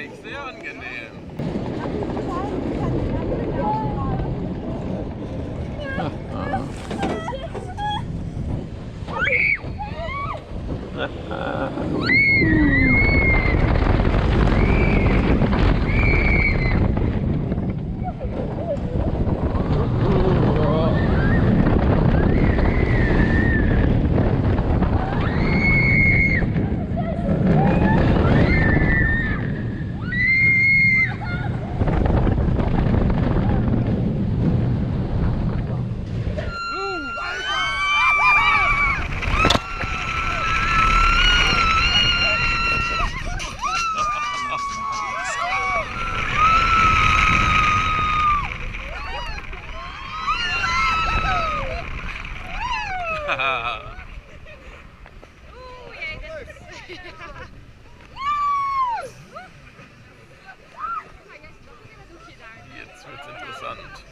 Vergleich, sehr angenehm. Jetzt wird's interessant.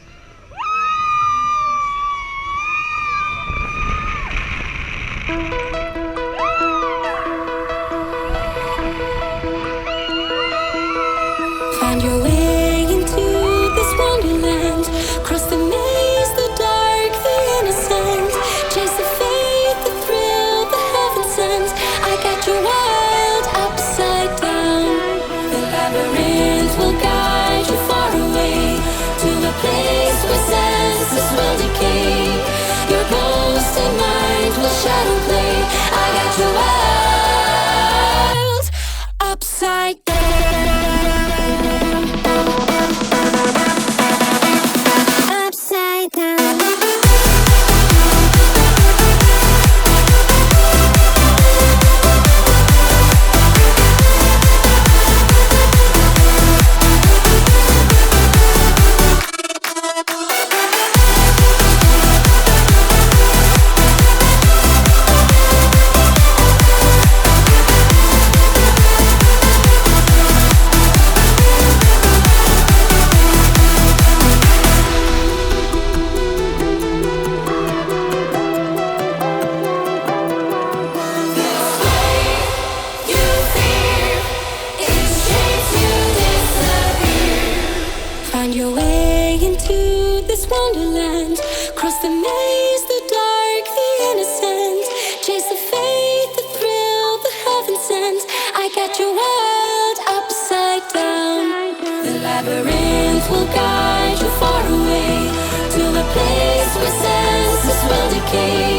Find your way into this wonderland. Cross the maze, the dark, the innocent. Chase the faith, the thrill, the heaven sent. I got you wild upside down. The labyrinth will guide you far away to a place where senses will decay. Your ghosted mind will shadow play. I got you wild upside down. Upside down. Find your way into this wonderland. Cross the maze, the dark, the innocent. Chase the faith, the thrill, the heaven sent. I got you wild upside down. The labyrinth will guide you far away to a place where senses will decay.